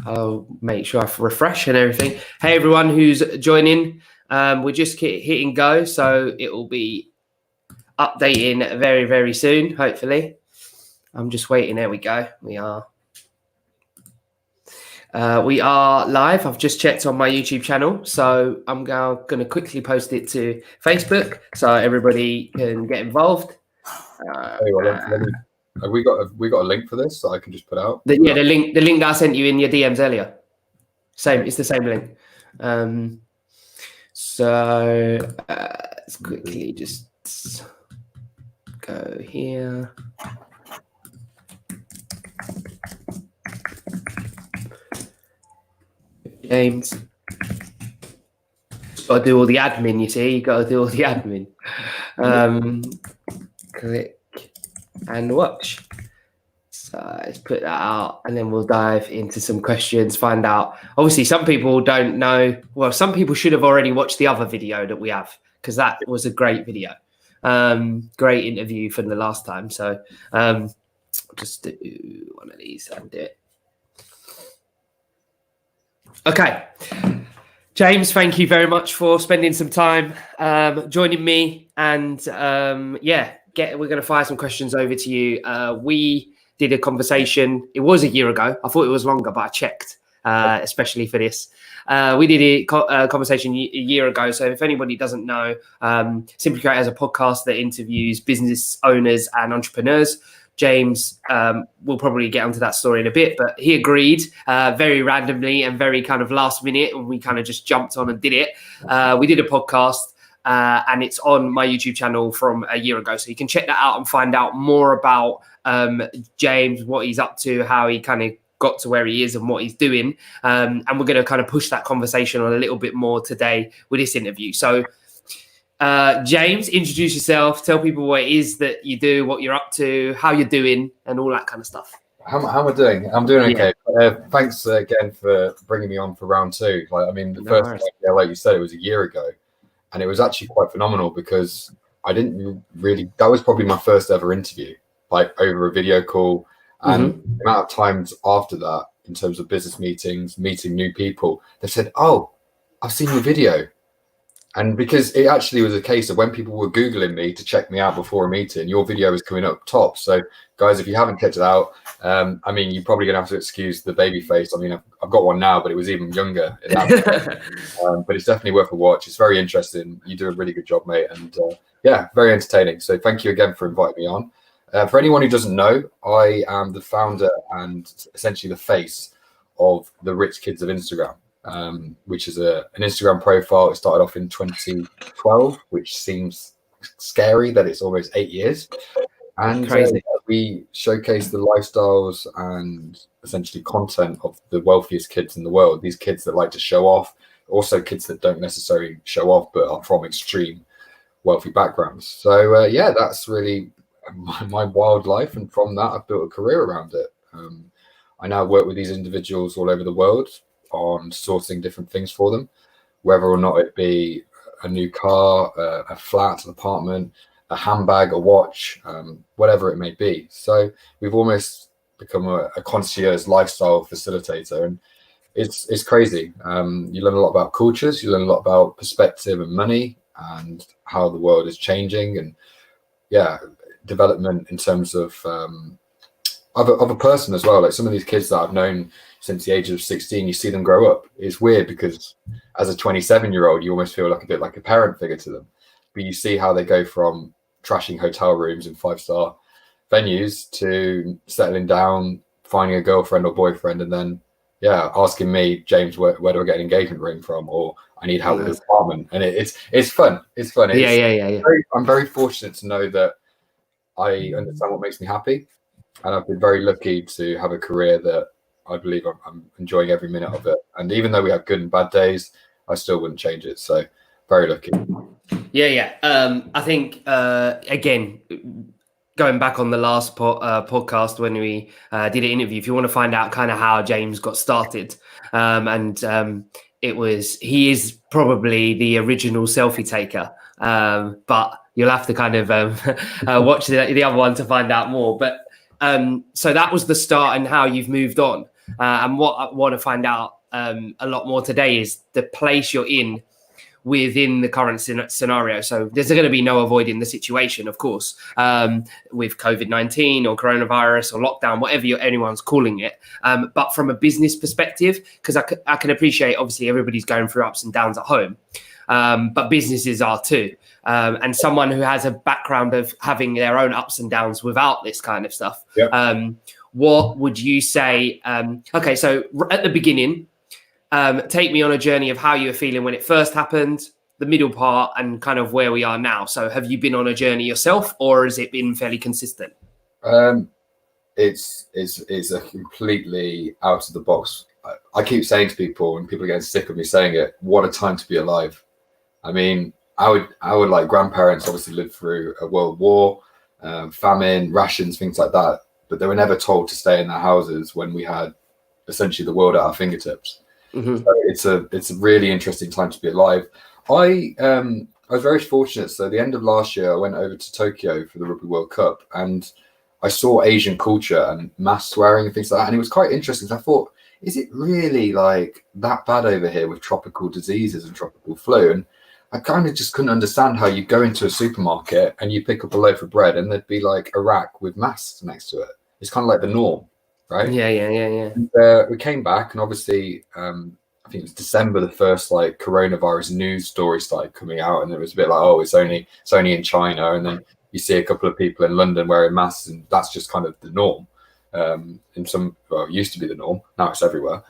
I'll make sure I refresh and everything. Hey, everyone who's joining. We're just hitting go, so it will be updating very, very soon, hopefully. I'm just waiting. There we go. We are live. I've just checked on my YouTube channel, so I'm going to quickly post it to Facebook so everybody can get involved. Have we got a link for this that I can just put out? The link that I sent you in your DMs earlier. Same, it's the same link. Let's quickly just go here. James, got to do all the admin. You see, you got to do all the admin. Click and watch. So let's put that out, and then we'll dive into some questions. Find out. Obviously, some people don't know. Well, some people should have already watched the other video that we have because that was a great video. Great interview from the last time. So just do one of these and do it. Okay, James, thank you very much for spending some time joining me, and we're going to fire some questions over to you. We did a conversation. It was a year ago. I thought it was longer, but I checked, especially for this. We did a conversation a year ago. So if anybody doesn't know, Simply Create has a podcast that interviews business owners and entrepreneurs. James will probably get onto that story in a bit, but he agreed very randomly and very kind of last minute, and we kind of just jumped on and did it. We did a podcast, and it's on my YouTube channel from a year ago, so you can check that out and find out more about James, what he's up to, how he kind of got to where he is and what he's doing. And we're going to kind of push that conversation on a little bit more today with this interview. So James, introduce yourself, tell people what it is that you do, what you're up to, how you're doing, and all that kind of stuff. How am I doing? I'm doing okay. Yeah. Thanks again for bringing me on for round two. The first time, like you said, it was a year ago, and it was actually quite phenomenal because I didn't really. That was probably my first ever interview, like over a video call, and the amount of times after that, in terms of business meetings, meeting new people, they said, "Oh, I've seen your video." And because it actually was a case of when people were Googling me to check me out before a meeting, your video was coming up top. So guys, if you haven't checked it out, you're probably going to have to excuse the baby face. I mean, I've got one now, but it was even younger in that but it's definitely worth a watch. It's very interesting. You do a really good job, mate. And very entertaining. So thank you again for inviting me on. For anyone who doesn't know, I am the founder and essentially the face of the Rich Kids of Instagram. Which is an Instagram profile. It started off in 2012, which seems scary that it's almost 8 years. And we showcase the lifestyles and essentially content of the wealthiest kids in the world. These kids that like to show off, also kids that don't necessarily show off, but are from extreme wealthy backgrounds. So that's really my wild life. And from that, I've built a career around it. I now work with these individuals all over the world on sourcing different things for them, whether or not it be a new car, a flat, an apartment, a handbag, a watch, whatever it may be. So we've almost become a concierge lifestyle facilitator, and it's crazy. You learn a lot about cultures, you learn a lot about perspective and money and how the world is changing, and development in terms of a person as well. Like some of these kids that I've known since the age of 16, you see them grow up. It's weird because as a 27-year-old, you almost feel like a bit like a parent figure to them. But you see how they go from trashing hotel rooms in 5-star venues to settling down, finding a girlfriend or boyfriend, and then asking me, James, where do I get an engagement ring from? Or I need help with this apartment. And it's fun. It's fun. I'm very fortunate to know that I understand what makes me happy. And I've been very lucky to have a career that I believe I'm enjoying every minute of it. And even though we have good and bad days, I still wouldn't change it. So very lucky. I think, again, going back on the last podcast when we did an interview, if you want to find out kind of how James got started, he is probably the original selfie taker, but you'll have to kind of watch the other one to find out more. But so that was the start and how you've moved on. And what I want to find out a lot more today is the place you're in within the current scenario. So there's going to be no avoiding the situation, of course, with COVID-19 or coronavirus or lockdown, whatever anyone's calling it. But from a business perspective, because I can appreciate, obviously, everybody's going through ups and downs at home, but businesses are too. And someone who has a background of having their own ups and downs without this kind of stuff, what would you say? Okay, so at the beginning, take me on a journey of how you were feeling when it first happened, the middle part, and kind of where we are now. So have you been on a journey yourself, or has it been fairly consistent? It's a completely out of the box. I keep saying to people, and people are getting sick of me saying it, what a time to be alive. I mean, our like grandparents obviously lived through a world war, famine, rations, things like that, but they were never told to stay in their houses when we had essentially the world at our fingertips. So it's a really interesting time to be alive. I was very fortunate. So the end of last year, I went over to Tokyo for the Rugby World Cup, and I saw Asian culture and mask wearing and things like that. And it was quite interesting. I thought, is it really like that bad over here with tropical diseases and tropical flu? And I kind of just couldn't understand how you go into a supermarket and you pick up a loaf of bread and there'd be like a rack with masks next to it. It's kind of like the norm, right? Yeah. And, we came back, and obviously, I think it was December, the first like coronavirus news story started coming out, and it was a bit like, oh, it's only in China, and then you see a couple of people in London wearing masks, and that's just kind of the norm. It used to be the norm. Now it's everywhere.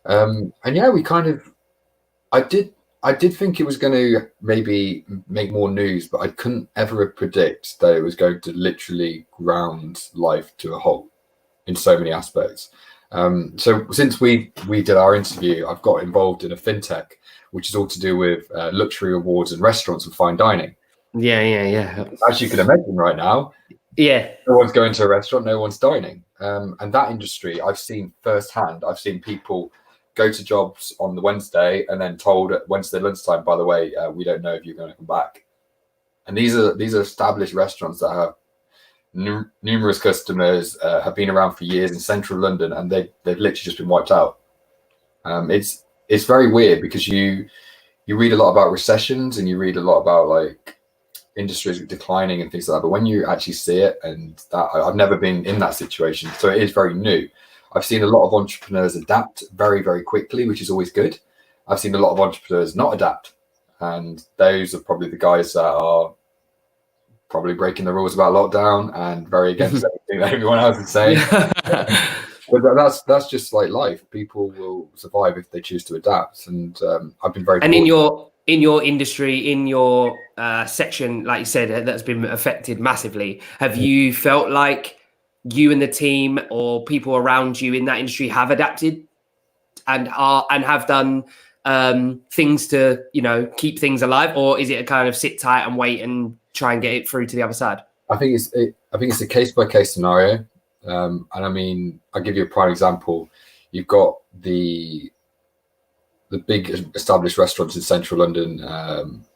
And yeah, we kind of, I did think it was going to maybe make more news, but I couldn't ever predict that it was going to literally ground life to a halt in so many aspects. So since we did our interview, I've got involved in a fintech, which is all to do with luxury awards and restaurants and fine dining. Yeah. As you can imagine right now, no one's going to a restaurant, no one's dining. And that industry I've seen firsthand. I've seen people go to jobs on the Wednesday and then told at Wednesday lunchtime, by the way, we don't know if you're going to come back. And these are established restaurants that have numerous customers, have been around for years in central London, and they've literally just been wiped out. It's very weird because you read a lot about recessions and you read a lot about like industries declining and things like that, but when you actually see it, and that I've never been in that situation, so it is very new. I've seen a lot of entrepreneurs adapt very, very quickly, which is always good. I've seen a lot of entrepreneurs not adapt, and those are probably the guys that are probably breaking the rules about lockdown and very against everything that everyone else is saying. But that's just like life. People will survive if they choose to adapt, and I've been very. And in your industry, in your section, like you said, that's been affected massively. Have you felt like you and the team or people around you in that industry have adapted and have done things to, keep things alive, or is it a kind of sit tight and wait and try and get it through to the other side? I think it's a case by case scenario, and I mean, I'll give you a prime example. You've got the big established restaurants in central London,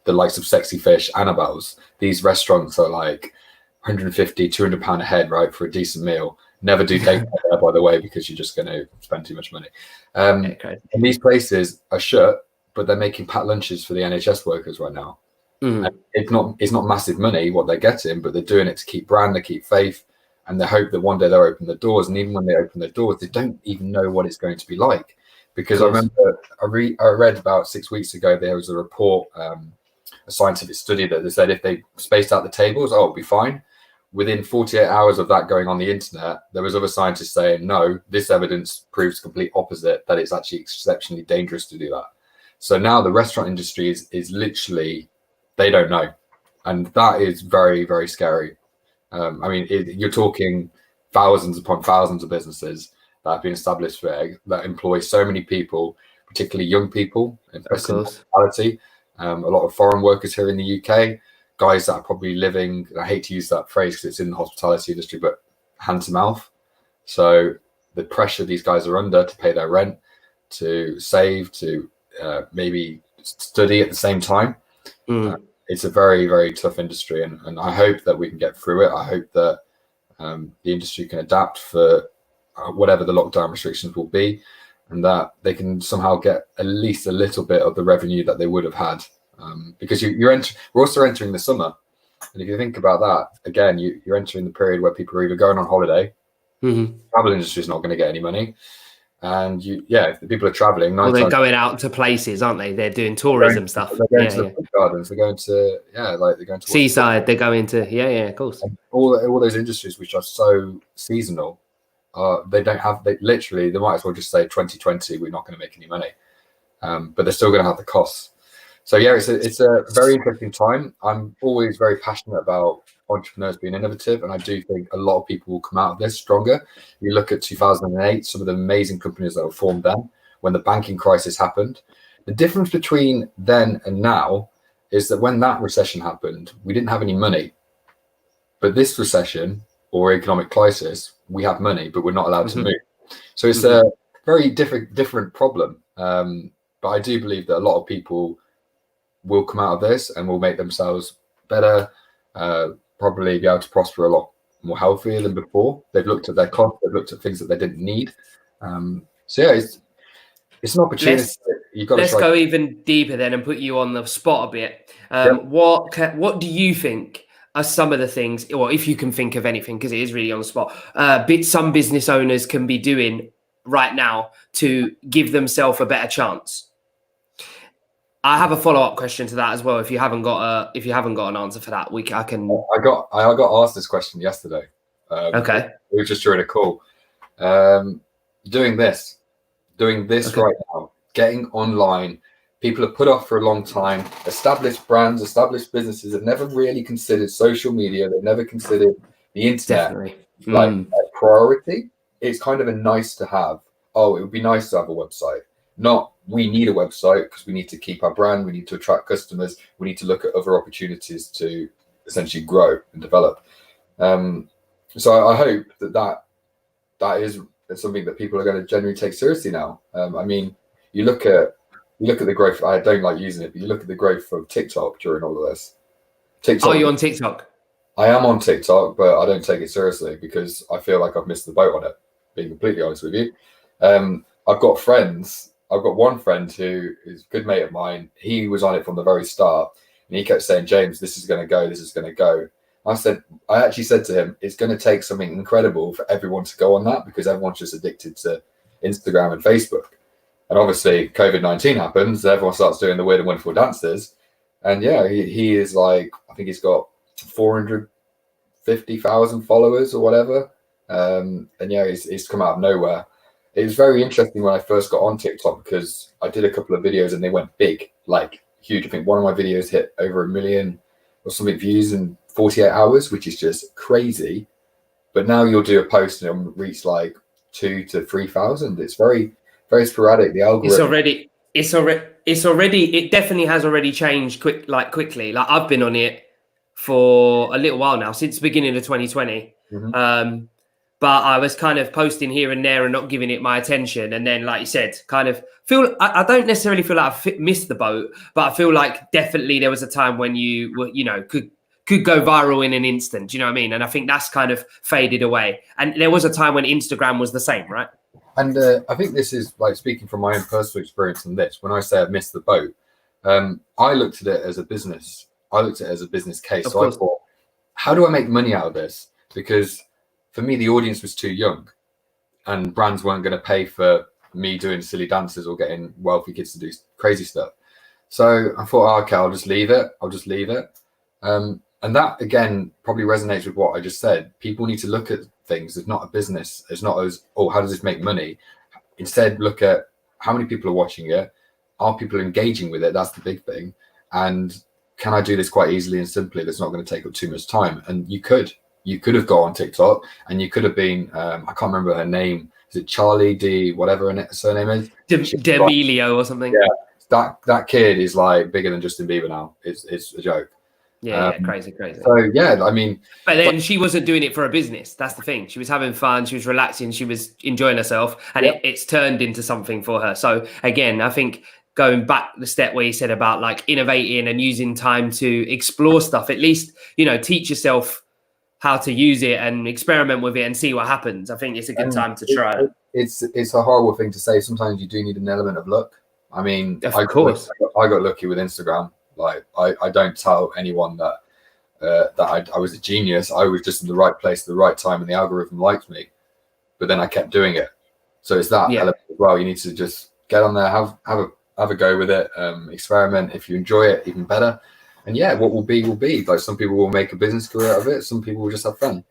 the likes of Sexy Fish, Annabelle's. These restaurants are like 150, 200 pound a head, right, for a decent meal. Never do take there, by the way, because you're just going to spend too much money. And these places are shut, but they're making packed lunches for the NHS workers right now. And it's not massive money what they're getting, but they're doing it to keep brand, they keep faith, and they hope that one day they'll open the doors. And even when they open the doors, they don't even know what it's going to be like. Because I remember I read about 6 weeks ago, there was a report, a scientific study that they said if they spaced out the tables, it'll be fine. Within 48 hours of that going on the internet, there was other scientists saying, no, this evidence proves complete opposite, that it's actually exceptionally dangerous to do that. So now the restaurant industry is literally, they don't know. And that is very, very scary. I mean, you're talking thousands upon thousands of businesses that have been established there that employ so many people, particularly young people in hospitality. A lot of foreign workers here in the UK, guys that are probably living, I hate to use that phrase because it's in the hospitality industry, but hand to mouth. So the pressure these guys are under to pay their rent, to save, to maybe study at the same time. It's a very, very tough industry, and I hope that we can get through it. I hope that the industry can adapt for whatever the lockdown restrictions will be, and that they can somehow get at least a little bit of the revenue that they would have had. Because we're also entering the summer. And if you think about that, again, you're entering the period where people are either going on holiday, travel industry is not going to get any money. And if the people are traveling, they're going out to places, aren't they? They're doing tourism stuff. They're going to the food gardens. They're going to they're going to seaside. They're going to of course. And all those industries which are so seasonal, they don't have. They might as well just say 2020. We're not going to make any money, but they're still going to have the costs. So it's a very interesting time. I'm always very passionate about entrepreneurs being innovative, and I do think a lot of people will come out of this stronger. You look at 2008, some of the amazing companies that were formed then when the banking crisis happened. The difference between then and now is that when that recession happened, we didn't have any money. But this recession or economic crisis, we have money, but we're not allowed to move. So it's a very different problem. But I do believe that a lot of people will come out of this and will make themselves better, probably be able to prosper a lot more healthier than before. They've looked at their costs, they've looked at things that they didn't need. It's an opportunity. Let's go even deeper then and put you on the spot a bit. What do you think are some of the things, or if you can think of anything, because it is really on the spot, some business owners can be doing right now to give themselves a better chance? I have a follow-up question to that as well. If you haven't got an answer for that, I can. I got asked this question yesterday. Okay. We were just during a call. Doing this right now, getting online. People have put off for a long time. Established brands, established businesses have never really considered social media. They've never considered the internet like a priority. It's kind of a nice to have. Oh, it would be nice to have a website. Not we need a website because we need to keep our brand. We need to attract customers. We need to look at other opportunities to essentially grow and develop. So I hope that is something that people are going to genuinely take seriously now. I mean, you look at the growth. I don't like using it, but you look at the growth of TikTok during all of this. TikTok. Are you on TikTok? I am on TikTok, but I don't take it seriously because I feel like I've missed the boat on it. Being completely honest with you, I've got friends. I've got one friend who is a good mate of mine. He was on it from the very start, and he kept saying, "James, this is going to go. This is going to go." I actually said to him, it's going to take something incredible for everyone to go on that because everyone's just addicted to Instagram and Facebook. And obviously COVID-19 happens, everyone starts doing the weird and wonderful dances. And he is like, I think he's got 450,000 followers or whatever. He's come out of nowhere. It was very interesting when I first got on TikTok because I did a couple of videos and they went big, like huge. I think one of my videos hit over 1 million or something views in 48 hours, which is just crazy. But now you'll do a post and it'll reach like 2,000 to 3,000. It's very, very sporadic. The algorithm. It definitely has already changed quickly. Like I've been on it for a little while now, since the beginning of 2020. But I was kind of posting here and there and not giving it my attention. And then, like you said, kind of I don't necessarily feel like I missed the boat, but I feel like definitely there was a time when you were, could go viral in an instant. Do you know what I mean? And I think that's kind of faded away. And there was a time when Instagram was the same, right? And I think this is like speaking from my own personal experience on this. When I say I missed the boat, I looked at it as a business. I looked at it as a business case. So I thought, how do I make money out of this? Because for me, the audience was too young and brands weren't going to pay for me doing silly dances or getting wealthy kids to do crazy stuff. So I thought, okay, I'll just leave it. And that, again, probably resonates with what I just said. People need to look at things as not a business. It's not as, how does this make money? Instead, look at how many people are watching it. Are people engaging with it? That's the big thing. And can I do this quite easily and simply that's not going to take up too much time? And you could have gone on TikTok and you could have been, I can't remember her name. Is it Charlie D, whatever her surname is? D'Amelio or something. Yeah, that kid is like bigger than Justin Bieber now. It's a joke. Yeah, crazy. So I mean, but then she wasn't doing it for a business. That's the thing. She was having fun. She was relaxing. She was enjoying herself, and it's turned into something for her. So again, I think going back the step where you said about like innovating and using time to explore stuff, at least teach yourself how to use it and experiment with it and see what happens. I think it's a good time to try it. It's a horrible thing to say. Sometimes you do need an element of luck. I mean, of course, I got lucky with Instagram. Like, I don't tell anyone that I was a genius. I was just in the right place at the right time, and the algorithm liked me. But then I kept doing it. So it's that element as well. You need to just get on there, have a go with it, experiment. If you enjoy it, even better. And what will be will be. Like, some people will make a business career out of it. Some people will just have fun.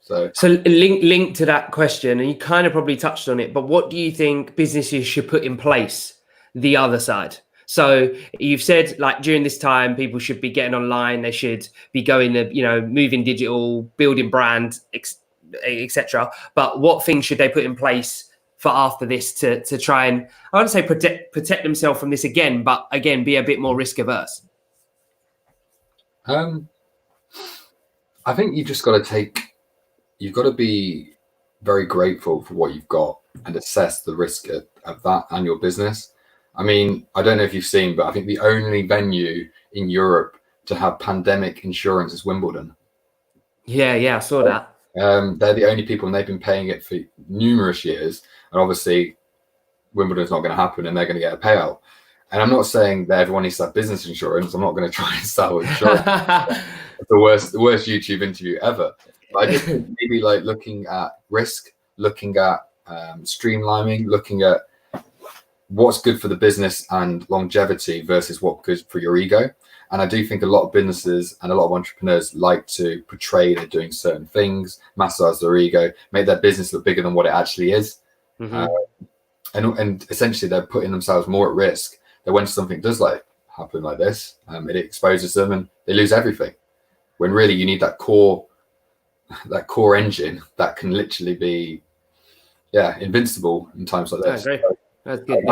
So link to that question, and you kind of probably touched on it, but what do you think businesses should put in place the other side? So you've said, like, during this time, people should be getting online. They should be going to, moving digital, building brand, etc. But what things should they put in place for after this to try and, I wouldn't say protect themselves from this again, but again, be a bit more risk averse? I think you've just got to you've got to be very grateful for what you've got and assess the risk of that and your business. I mean, I don't know if you've seen, but I think the only venue in Europe to have pandemic insurance is Wimbledon. Yeah, I saw that. They're the only people, and they've been paying it for numerous years. And obviously, Wimbledon's not going to happen, and they're going to get a payout. And I'm not saying that everyone needs to have business insurance. I'm not going to try and sell insurance. the worst YouTube interview ever. But I just think maybe like looking at risk, looking at streamlining, looking at what's good for the business and longevity versus what's good for your ego. And I do think a lot of businesses and a lot of entrepreneurs like to portray they're doing certain things, massage their ego, make their business look bigger than what it actually is. And essentially they're putting themselves more at risk that when something does like happen like this, it exposes them and they lose everything. When really you need that core engine that can literally be, invincible in times like this. I agree. That's good.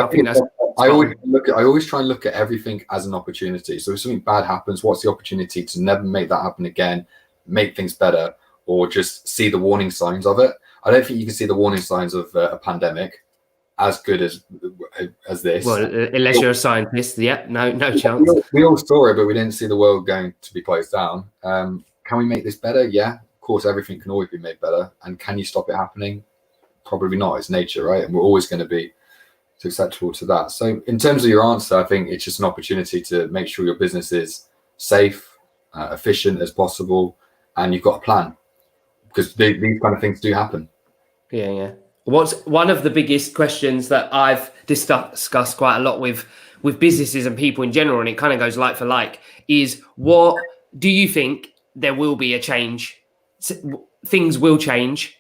I always try and look at everything as an opportunity. So if something bad happens, what's the opportunity to never make that happen again, make things better, or just see the warning signs of it? I don't think you can see the warning signs of a pandemic as good as this. Well, unless you're a scientist, no chance. We all saw it, but we didn't see the world going to be closed down. Can we make this better? Yeah, of course, everything can always be made better. And can you stop it happening? Probably not. It's nature, right? And we're always going to be susceptible to that. So in terms of your answer, I think it's just an opportunity to make sure your business is safe, efficient as possible, and you've got a plan, because these kind of things do happen. Yeah. What's one of the biggest questions that I've discussed quite a lot with businesses and people in general, and it kind of goes like for like, is what do you think there will be a change? Things will change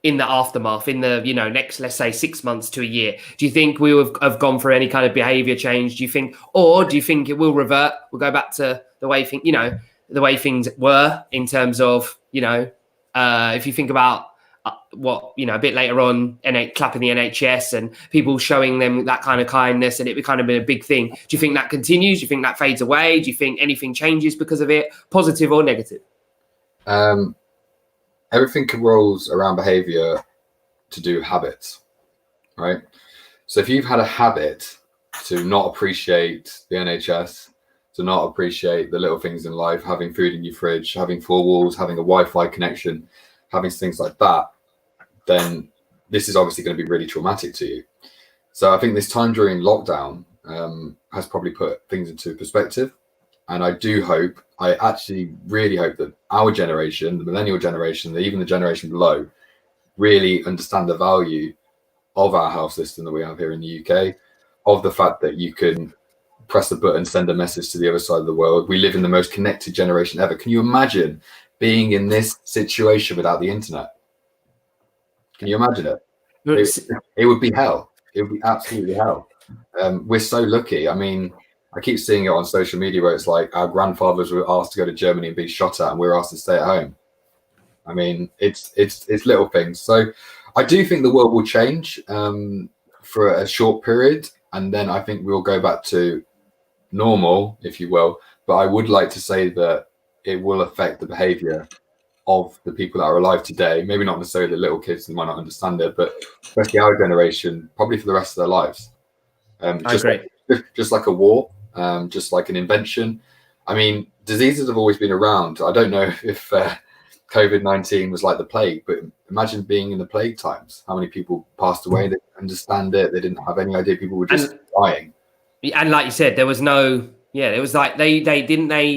in the aftermath, in the next, let's say, 6 months to a year. Do you think we have gone through any kind of behavior change? Do you think it will revert? We'll go back to the way things were in terms of if you think about what a bit later on, clapping the NHS and people showing them that kind of kindness, and it kind of been a big thing. Do you think that continues? Do you think that fades away? Do you think anything changes because of it, positive or negative? Everything rolls around behavior to do habits, right? So if you've had a habit to not appreciate the NHS, to not appreciate the little things in life, having food in your fridge, having 4 walls, having a Wi-Fi connection, having things like that, then this is obviously going to be really traumatic to you. So I think this time during lockdown has probably put things into perspective. And I actually really hope that our generation, the millennial generation, even the generation below, really understand the value of our health system that we have here in the UK, of the fact that you can press a button, send a message to the other side of the world. We live in the most connected generation ever. Can you imagine being in this situation without the internet? Can you imagine it? It would be hell. It would be absolutely hell. We're so lucky. I mean, I keep seeing it on social media where it's like our grandfathers were asked to go to Germany and be shot at, and we were asked to stay at home. I mean, it's little things. So I do think the world will change for a short period, and then I think we'll go back to normal, if you will. But I would like to say that it will affect the behavior of the people that are alive today. Maybe not necessarily the little kids, they might not understand it, but especially our generation, probably for the rest of their lives. Just like a war, just like an invention. I mean, diseases have always been around. I don't know if COVID-19 was like the plague, but imagine being in the plague times. How many people passed away? They didn't understand it. They didn't have any idea. People were just dying. And like you said, there was no, it was like they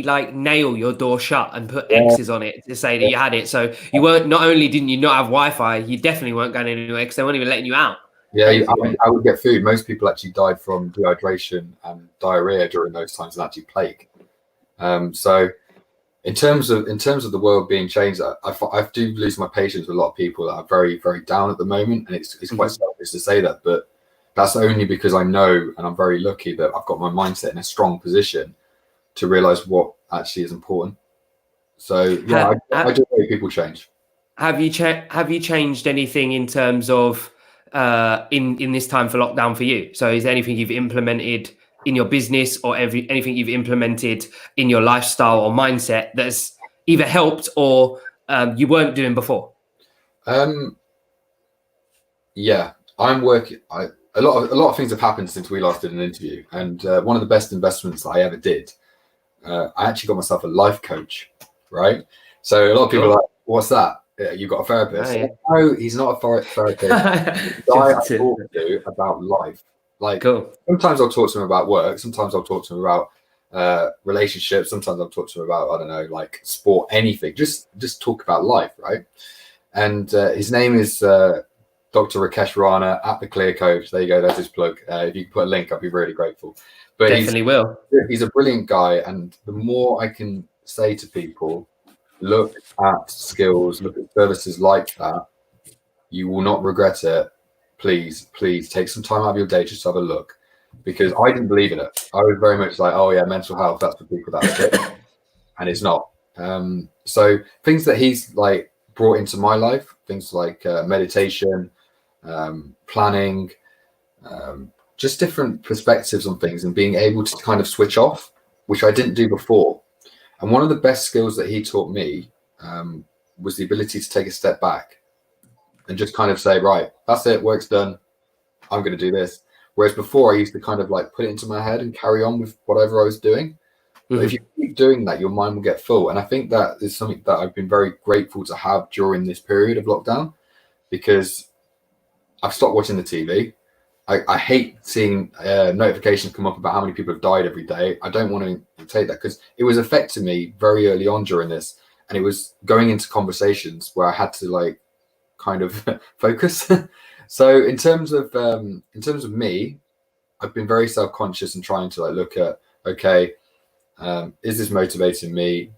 like nail your door shut and put X's on it to say that you had it. So you weren't, not only didn't you not have Wi-Fi, you definitely weren't going anywhere because they weren't even letting you out. Yeah, I would get food. Most people actually died from dehydration and diarrhea during those times, and actually plague. So in terms of the world being changed, I do lose my patience with a lot of people that are very, very down at the moment, and it's quite selfish to say that, but that's only because I know, and I'm very lucky that I've got my mindset in a strong position to realize what actually is important. So yeah, I do think people change. Have you changed anything in terms of in this time for lockdown for you? So is there anything you've implemented in your business or anything you've implemented in your lifestyle or mindset that's either helped or you weren't doing before? Yeah, I'm working. A lot of things have happened since we last did an interview, and one of the best investments that I ever did, I actually got myself a life coach, right? So a lot of people are like, what's that? You got a therapist? Oh, yeah. No, he's not a therapist. The guy I talk to about life. Like, sometimes I'll talk to him about work. Sometimes I'll talk to him about relationships. Sometimes I'll talk to him about, I don't know, like sport, anything. Just talk about life, right? And his name is Dr. Rakesh Rana at the Clear Coach. There you go. That's his plug. If you could put a link, I'd be really grateful. But definitely will. He's a brilliant guy, and the more I can say to people, look at skills, look at services like that, you will not regret it. Please take some time out of your day just to have a look, because I didn't believe in it. I was very much like, oh yeah, mental health, that's for people that are it. And it's not. So things that he's like brought into my life, things like meditation, planning, just different perspectives on things and being able to kind of switch off, which I didn't do before. And one of the best skills that he taught me was the ability to take a step back and just kind of say, right, that's it, work's done, I'm going to do this. Whereas before I used to kind of like put it into my head and carry on with whatever I was doing. But if you keep doing that, your mind will get full. And I think that is something that I've been very grateful to have during this period of lockdown, because I've stopped watching the TV. I hate seeing notifications come up about how many people have died every day. I don't want to take that, because it was affecting me very early on during this. And it was going into conversations where I had to like kind of focus. So in terms of me, I've been very self-conscious and trying to like look at, okay, is this motivating me?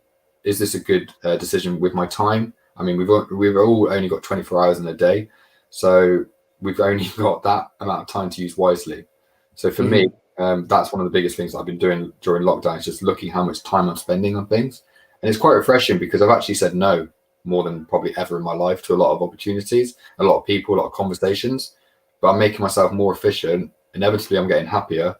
Is this a good decision with my time? I mean, we've all only got 24 hours in a day, so we've only got that amount of time to use wisely. So for me, that's one of the biggest things that I've been doing during lockdown, is just looking how much time I'm spending on things. And it's quite refreshing, because I've actually said no more than probably ever in my life to a lot of opportunities, a lot of people, a lot of conversations, but I'm making myself more efficient. Inevitably, I'm getting happier.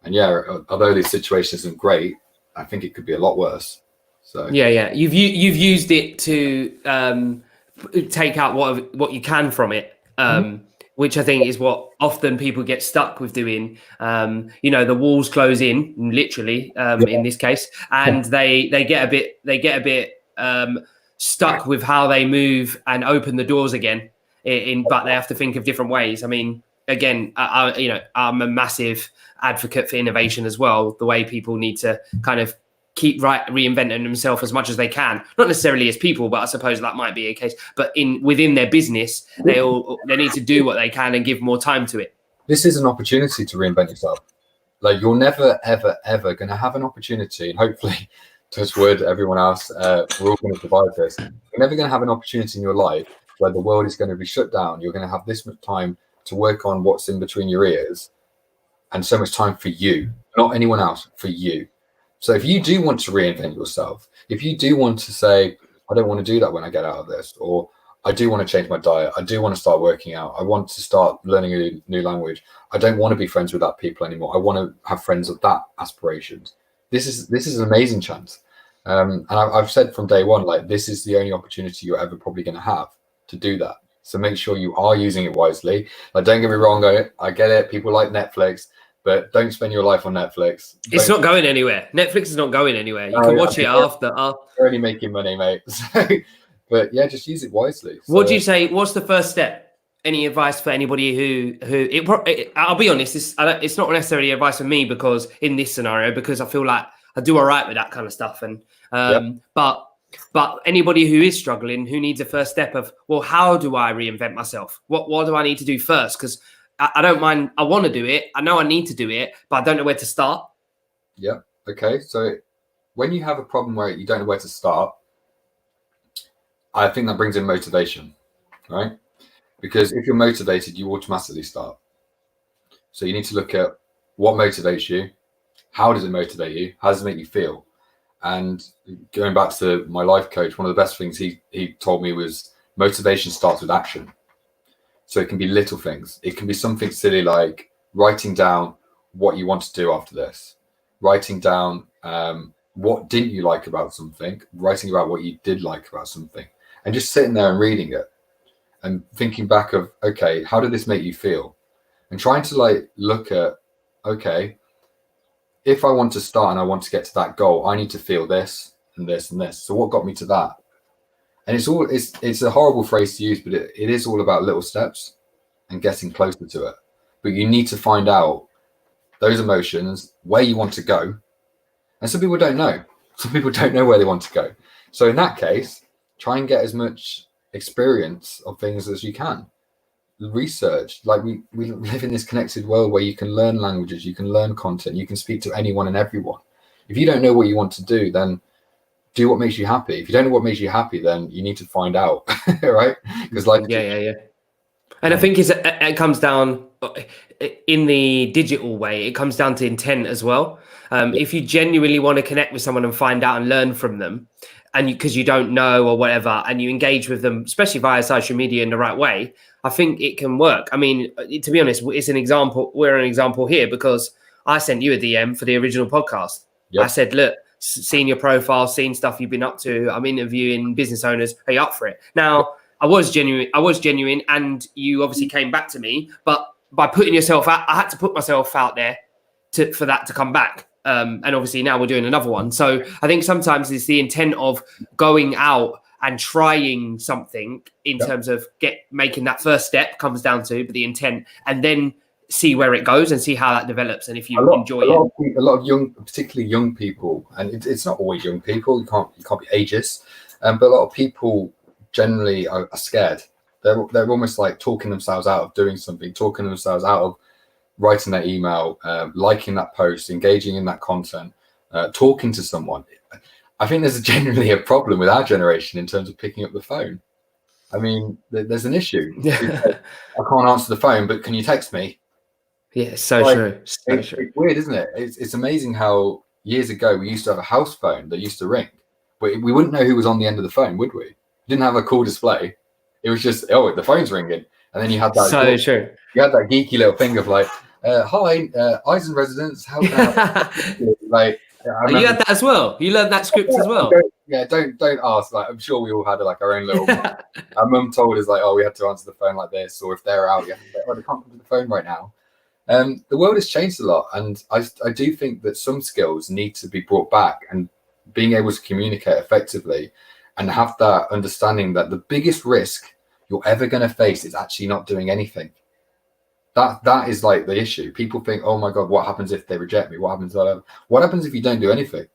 And yeah, although this situation isn't great, I think it could be a lot worse. So yeah, you've used it to take out what you can from it, which I think is what often people get stuck with doing. The walls close in, literally, in this case, and they get a bit stuck with how they move and open the doors again. But they have to think of different ways. I mean, again, I'm a massive advocate for innovation as well. The way people need to kind of keep reinventing themselves as much as they can, not necessarily as people, but I suppose that might be a case. But within their business, they need to do what they can and give more time to it. This is an opportunity to reinvent yourself. Like, you're never, ever, ever going to have an opportunity, and hopefully, touch wood, everyone else, we're all going to survive this. You're never going to have an opportunity in your life where the world is going to be shut down. You're going to have this much time to work on what's in between your ears, and so much time for you, not anyone else, for you. So if you do want to reinvent yourself, if you do want to say, I don't want to do that when I get out of this, or I do want to change my diet, I do want to start working out, I want to start learning a new language, I don't want to be friends with that people anymore, I want to have friends of that aspirations. This is an amazing chance. And I've said from day one, like, this is the only opportunity you're ever probably going to have to do that. So make sure you are using it wisely. Like, don't get me wrong, I get it. People like Netflix, but don't spend your life on Netflix. It's not going anywhere. Netflix is not going anywhere. You can watch it after. They're only making money, mate. So But yeah, just use it wisely. What do you say? What's the first step? Any advice for anybody I'll be honest, it's not necessarily advice for me because in this scenario, because I feel like I do all right with that kind of stuff. And but anybody who is struggling, who needs a first step of, well, how do I reinvent myself? What do I need to do first? Because I don't mind. I want to do it. I know I need to do it, but I don't know where to start. Yeah. Okay. So when you have a problem where you don't know where to start, I think that brings in motivation, right? Because if you're motivated, you automatically start. So you need to look at what motivates you. How does it motivate you? How does it make you feel? And going back to my life coach, one of the best things he told me was motivation starts with action. So it can be little things. It can be something silly like writing down what you want to do after this, writing down what didn't you like about something, writing about what you did like about something, and just sitting there and reading it and thinking back of, okay, how did this make you feel? And trying to like look at, okay, if I want to start and I want to get to that goal, I need to feel this and this and this. So what got me to that? And it's a horrible phrase to use, but it is all about little steps and getting closer to it. But you need to find out those emotions, where you want to go. And some people don't know. Some people don't know where they want to go. So in that case, try and get as much experience of things as you can. Research, like we live in this connected world where you can learn languages, you can learn content, you can speak to anyone and everyone. If you don't know what you want to do, then do what makes you happy. If you don't know what makes you happy, then you need to find out, right? Because like and I think it comes down in the digital way, it comes down to intent as well. If you genuinely want to connect with someone and find out and learn from them, and because you don't know or whatever, and you engage with them, especially via social media in the right way, I think it can work. I mean, to be honest, it's an example. We're an example here because I sent you a DM for the original podcast. Yep. I said, look, seen your profile, seen stuff you've been up to. I'm interviewing business owners. Are you up for it? Now, I was genuine, and you obviously came back to me. But by putting yourself out, I had to put myself out there for that to come back. And obviously now we're doing another one. So I think sometimes it's the intent of going out and trying something in terms of making that first step comes down to, but the intent, and then see where it goes and see how that develops. And if you enjoy it. A lot of young, particularly young people, and it's not always young people, you can't be ageist, but a lot of people generally are scared. They're almost like talking themselves out of doing something, talking themselves out of writing that email, liking that post, engaging in that content, talking to someone. I think there's generally a problem with our generation in terms of picking up the phone. I mean, there's an issue. I can't answer the phone, but can you text me? Yeah, it's so true. It's weird, isn't it? It's amazing how years ago we used to have a house phone that used to ring, but we wouldn't know who was on the end of the phone, would we? Didn't have a cool display. It was just, oh, the phone's ringing. And then you had that. So true. You had that geeky little thing of like, hi, Ison residents, how can I help you? Like, you had that as well. You learned that script as well. Don't ask. Like, I'm sure we all had like our own little. Our mum told us like, oh, we had to answer the phone like this, or if they're out, you have to say, oh, they can't come to the phone right now. The world has changed a lot, and I do think that some skills need to be brought back, and being able to communicate effectively and have that understanding that the biggest risk you're ever going to face is actually not doing anything. That is like the issue. People think, oh my God, what happens if they reject me? What happens if you don't do anything?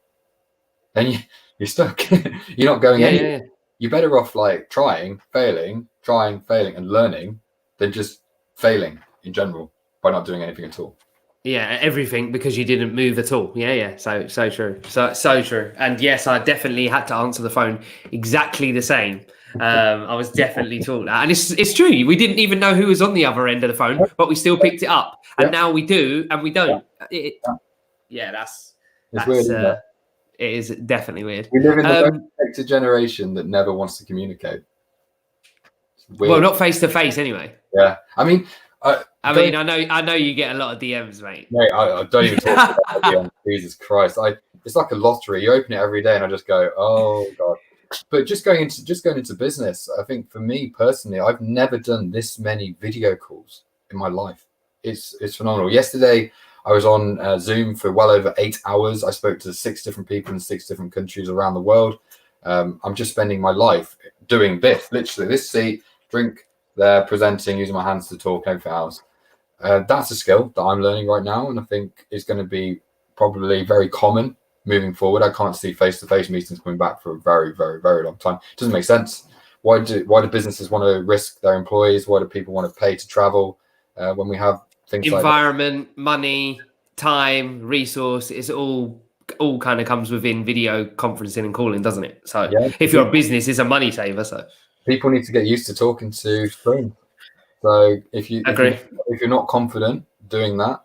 Then you're stuck. You're not going anywhere. Yeah. You're better off like trying, failing, and learning than just failing in general by not doing anything at all. Yeah, everything because you didn't move at all. Yeah. So true. So true. And yes, I definitely had to answer the phone exactly the same. I was definitely taught that, and it's true. We didn't even know who was on the other end of the phone, but we still picked it up. And now we do, and we don't. That's weird. Isn't it? It is definitely weird. We live in the generation that never wants to communicate. Well, not face to face, anyway. Yeah, I mean, I know you get a lot of DMs, mate. Mate, I don't even talk about DMs. Jesus Christ, it's like a lottery. You open it every day, and I just go, oh God. But just going into business, I think for me personally, I've never done this many video calls in my life. It's phenomenal. Yesterday, I was on Zoom for well over 8 hours. I spoke to 6 different people in 6 different countries around the world. I'm just spending my life doing this, literally this seat, drink there, presenting, using my hands to talk, everything else. That's a skill that I'm learning right now, and I think is going to be probably very common moving forward. I can't see face-to-face meetings coming back for a very, very, very long time. It doesn't make sense. Why do businesses want to risk their employees? Why do people want to pay to travel when we have things environment, money, time, resource? It's all kind of comes within video conferencing and calling, doesn't it? So if you're a business, it's a money saver. So people need to get used to talking to screens. So if you're not confident doing that,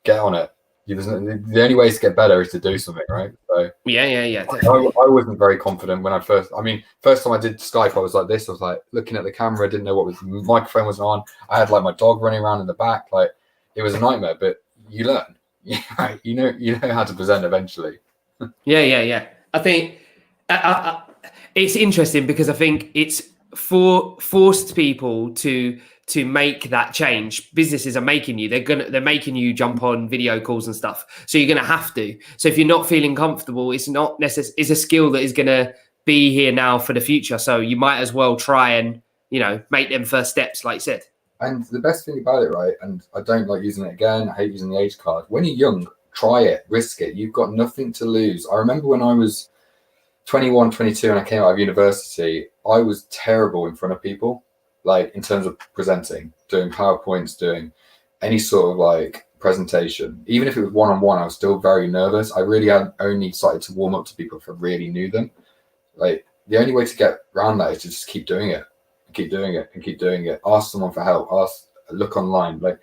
get on it. The only way to get better is to do something, right? So yeah. I wasn't very confident when first time I did Skype, I was like this. I was like looking at the camera, didn't know the microphone was on. I had like my dog running around in the back. Like it was a nightmare, but you learn. You know how to present eventually. Yeah. I think it's interesting because I think it's forced people to make that change. Businesses are making you. They're making you jump on video calls and stuff. So you're going to have to. So if you're not feeling comfortable, it's not necessary. It's a skill that is going to be here now for the future. So you might as well try and make them first steps, like you said. And the best thing about it, right? And I don't like using it again. I hate using the age card. When you're young, try it, risk it. You've got nothing to lose. I remember when I was 21, 22, and I came out of university, I was terrible in front of people, like in terms of presenting, doing PowerPoints, doing any sort of like presentation. Even if it was one-on-one, I was still very nervous. I really had only started to warm up to people if I really knew them. Like the only way to get around that is to just keep doing it, keep doing it, and keep doing it. Ask someone for help. Look online. Like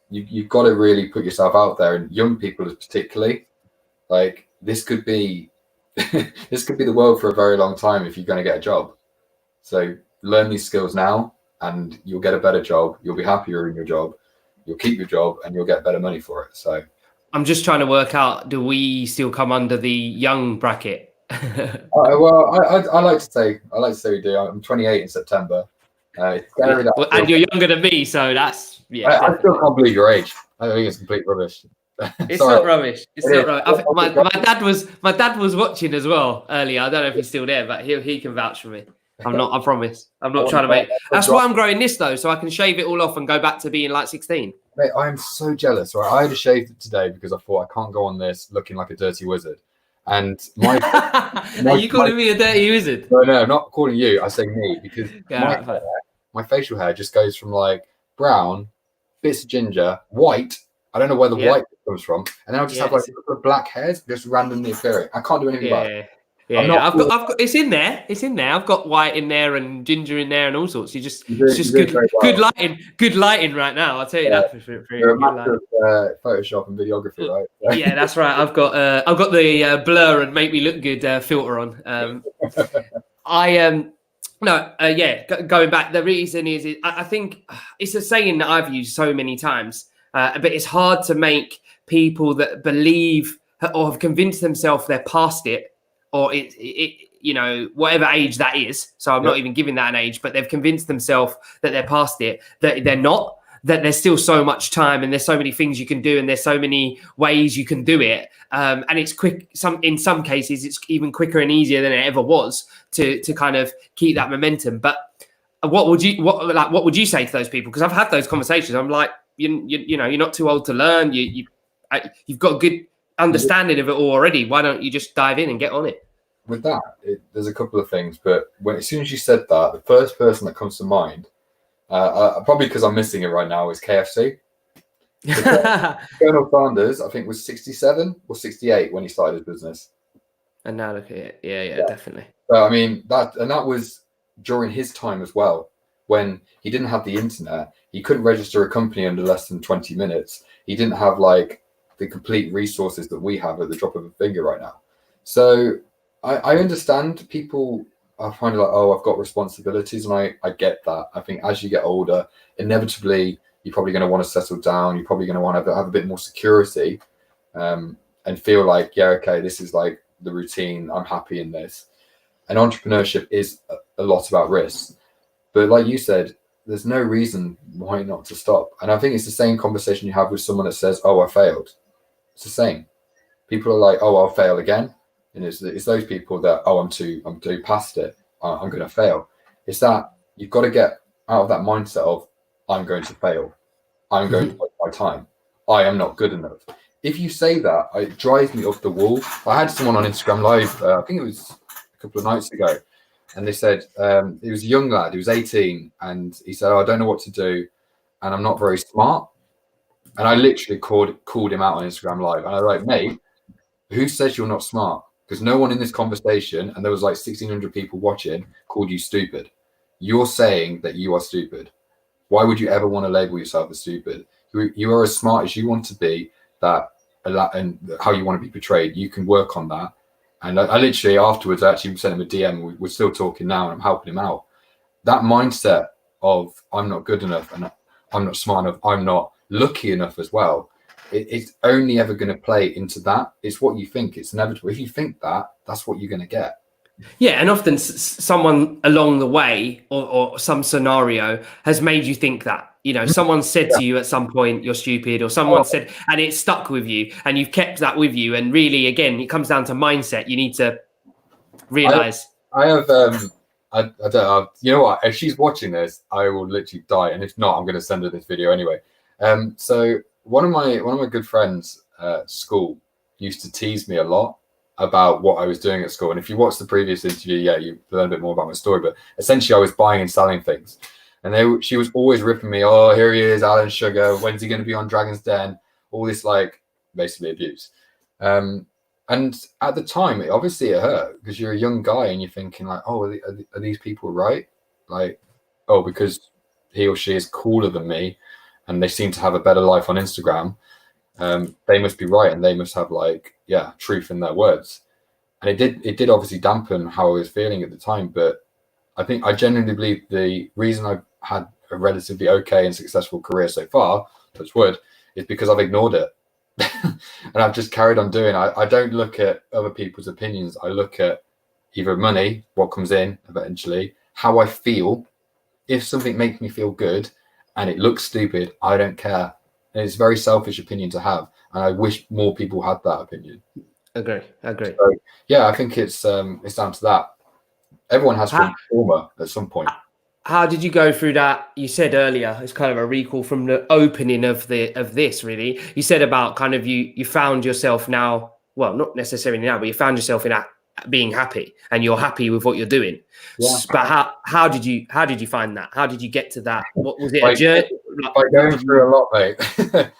you've got to really put yourself out there. And young people, particularly, like this could be the world for a very long time if you're going to get a job. So learn these skills now, and you'll get a better job. You'll be happier in your job. You'll keep your job, and you'll get better money for it. So I'm just trying to work out: do we still come under the young bracket? Well, I like to say we do. I'm 28 in September. It's scary and you're younger than me, so that's I still can't believe your age. I think it's complete rubbish. It's not rubbish. It's not rubbish. My dad was watching as well earlier. I don't know if he's still there, but he can vouch for me. I'm not. I promise. I'm not trying to make. That's why I'm growing this though, so I can shave it all off and go back to being like 16. Mate, I am so jealous. Right, I had to shave it today because I thought I can't go on this looking like a dirty wizard. And are you calling me a dirty wizard? No, I'm not calling you. I say me because my facial hair just goes from like brown, bits of ginger, white. I don't know where the white comes from, and then I just have like black hairs just randomly appearing. I can't do anything about it. I've got. It's in there. I've got white in there and ginger in there and all sorts. It's just good lighting. Good lighting right now. I'll tell you that for you're a master of Photoshop and videography, right? Yeah, that's right. I've got the blur and make me look good filter on. Going back, the reason is I think it's a saying that I've used so many times, but it's hard to make people that believe or have convinced themselves they're past it, or whatever age that is. So I'm not even giving that an age, but they've convinced themselves that they're past it, that they're not, that there's still so much time and there's so many things you can do and there's so many ways you can do it. And it's quick. In some cases, it's even quicker and easier than it ever was to kind of keep that momentum. But what would you say to those people? Because I've had those conversations. I'm like, you're not too old to learn. You've got a good understanding of it all already. Why don't you just dive in and get on it? With that, there's a couple of things, but as soon as you said that, the first person that comes to mind, probably because I'm missing it right now, is KFC. Colonel Sanders, I think, was 67 or 68 when he started his business. And now look at it. Yeah, definitely. So I mean that was during his time as well, when he didn't have the internet. He couldn't register a company under less than 20 minutes. He didn't have like the complete resources that we have at the drop of a finger right now. So I understand people are kind of like, oh, I've got responsibilities, and I get that. I think as you get older, inevitably you're probably going to want to settle down. You're probably going to want to have a bit more security, and feel like, yeah, okay, this is like the routine. I'm happy in this. And entrepreneurship is a lot about risk. But like you said, there's no reason why not to stop. And I think it's the same conversation you have with someone that says, oh, I failed. It's the same. People are like, oh, I'll fail again. And it's those people that, oh, I'm too past it, I'm going to fail. It's that you've got to get out of that mindset of, I'm going to fail, I'm going to waste my time, I am not good enough. If you say that, it drives me up the wall. I had someone on Instagram Live, I think it was a couple of nights ago, and they said, he was a young lad, he was 18, and he said, oh, I don't know what to do, and I'm not very smart. And I literally called him out on Instagram Live, and I was like, mate, who says you're not smart? Because no one in this conversation, and there was like 1,600 people watching, called you stupid. You're saying that you are stupid. Why would you ever want to label yourself as stupid? You are as smart as you want to be, and how you want to be portrayed. You can work on that. And I literally afterwards, I actually sent him a DM. We're still talking now, and I'm helping him out. That mindset of I'm not good enough, and I'm not smart enough, I'm not lucky enough as well. It's only ever going to play into that. It's what you think. It's inevitable. If you think that, that's what you're going to get. Yeah, and often someone along the way or some scenario has made you think that. You know, someone said to you at some point, you're stupid, or someone said, and it stuck with you, and you've kept that with you. And really, again, it comes down to mindset. You need to realize. I have, I don't know, you know what? If she's watching this, I will literally die. And if not, I'm going to send her this video anyway. So one of my good friends at school used to tease me a lot about what I was doing at school. And if you watch the previous interview, yeah, you learn a bit more about my story. But essentially, I was buying and selling things. And she was always ripping me, oh, here he is, Alan Sugar. When's he going to be on Dragon's Den? All this, like, basically abuse. And at the time, obviously it hurt because you're a young guy and you're thinking like, oh, are these people right? Like, oh, because he or she is cooler than me and they seem to have a better life on Instagram, they must be right and they must have like, yeah, truth in their words. And it did obviously dampen how I was feeling at the time. But I think I genuinely believe the reason I've had a relatively okay and successful career so far, touch wood, is because I've ignored it. And I've just carried on doing. I don't look at other people's opinions. I look at either money, what comes in eventually, how I feel. If something makes me feel good and it looks stupid, I don't care. And it's a very selfish opinion to have. And I wish more people had that opinion. Agree. So, yeah, I think it's down to that. Everyone has trauma at some point. How did you go through that? You said earlier, it's kind of a recall from the opening of this, really. You said about kind of you found yourself now, well, not necessarily now, but you found yourself in being happy and you're happy with what you're doing. Yeah. But how did you find that? How did you get to that? What was it? A journey? By going through a lot, mate.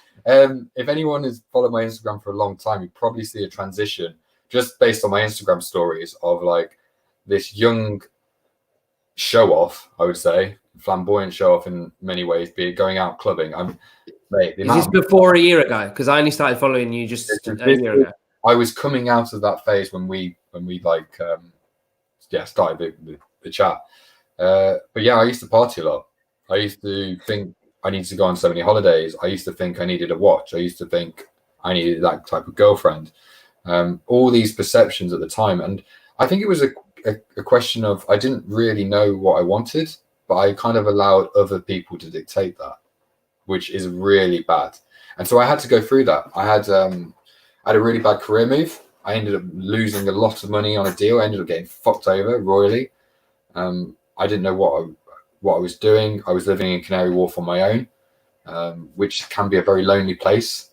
If anyone has followed my Instagram for a long time, you probably see a transition just based on my Instagram stories of like this young show off, I would say, flamboyant show off in many ways, be it going out clubbing. Mate, is this before a year ago? Because I only started following you just a year ago. I was coming out of that phase when we like started the chat. But yeah, I used to party a lot. I used to think I needed to go on so many holidays. I used to think I needed a watch. I used to think I needed that type of girlfriend. All these perceptions at the time, and I think it was a question of I didn't really know what I wanted, but I kind of allowed other people to dictate that, which is really bad. And so I had to go through that. I had a really bad career move. I ended up losing a lot of money on a deal. I ended up getting fucked over royally. I didn't know what I was doing. I was living in Canary Wharf on my own, which can be a very lonely place.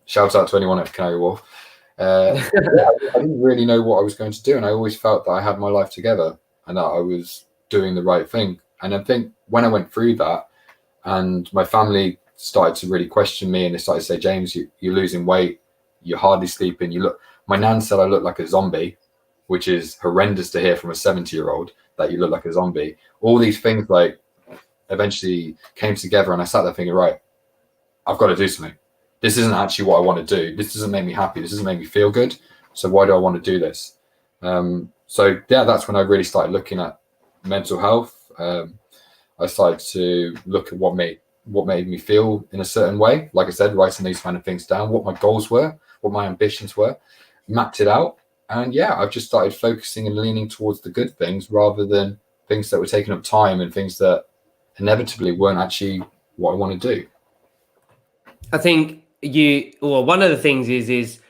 Shout out to anyone at Canary Wharf. I didn't really know what I was going to do, and I always felt that I had my life together and that I was doing the right thing. And I think when I went through that and my family started to really question me and they started to say, James, you're losing weight, you're hardly sleeping, my nan said I look like a zombie, which is horrendous to hear from a 70-year-old, that you look like a zombie. All these things like eventually came together, and I sat there thinking, right, I've got to do something. This isn't actually what I want to do. This doesn't make me happy. This doesn't make me feel good. So why do I want to do this? So yeah, that's when I really started looking at mental health. I started to look at what made me feel in a certain way. Like I said, writing these kind of things down, what my goals were, what my ambitions were, mapped it out. And yeah, I've just started focusing and leaning towards the good things rather than things that were taking up time and things that inevitably weren't actually what I want to do. I think one of the things is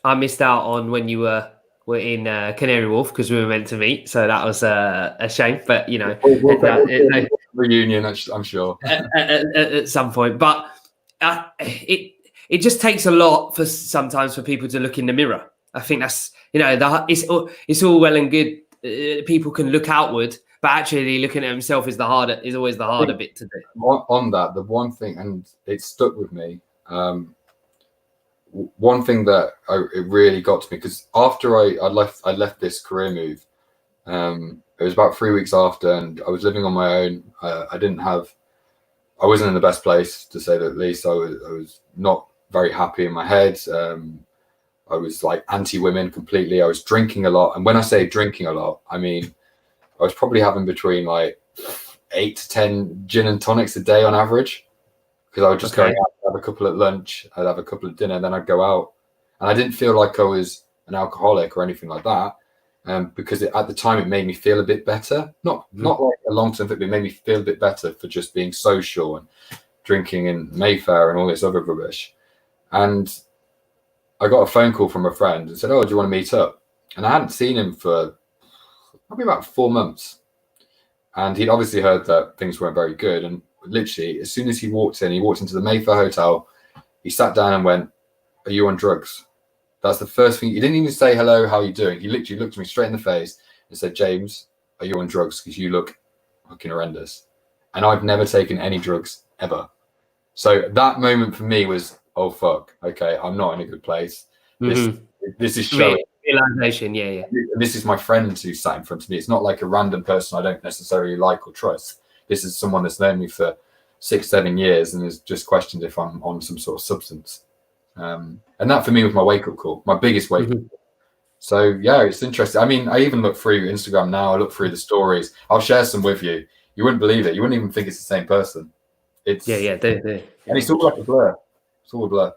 I missed out on when you were in Canary Wharf because we were meant to meet. So that was a shame. But, you know, reunion, I'm sure. at some point. But it just takes a lot for sometimes for people to look in the mirror. I think that's, you know, it's all well and good. People can look outward, but actually looking at himself is always the harder bit to do. On that, the one thing, and it stuck with me. One thing that it really got to me, because after I left this career move, it was about 3 weeks after, and I was living on my own. I wasn't in the best place, to say the least. I was not very happy in my head. I was like anti-women completely. I was drinking a lot. And when I say drinking a lot, I mean, I was probably having between like 8 to 10 gin and tonics a day on average. Because I would just go out, have a couple at lunch, I'd have a couple at dinner, and then I'd go out. And I didn't feel like I was an alcoholic or anything like that. Because at the time it made me feel a bit better. Not like a long-term thing, but it made me feel a bit better for just being social and drinking in Mayfair and all this other rubbish. And I got a phone call from a friend and said, "Oh, do you want to meet up?" And I hadn't seen him for probably about 4 months. And he'd obviously heard that things weren't very good. And literally, as soon as he walked into the Mayfair Hotel, he sat down and went, "Are you on drugs?" That's the first thing. He didn't even say, "Hello, how are you doing?" He literally looked at me straight in the face and said, "James, are you on drugs? Because you look fucking horrendous." And I've never taken any drugs ever. So that moment for me was, oh, fuck. Okay, I'm not in a good place. This is showing. Realization, yeah. This is my friend who sat in front of me. It's not like a random person I don't necessarily like or trust. This is someone that's known me for 6-7 years and has just questioned if I'm on some sort of substance. And that for me was my wake-up call, my biggest wake-up call. So yeah, it's interesting. I mean, I even look through Instagram now. I look through the stories. I'll share some with you. You wouldn't believe it. You wouldn't even think it's the same person. It's and it's all like a blur. It's all a blur.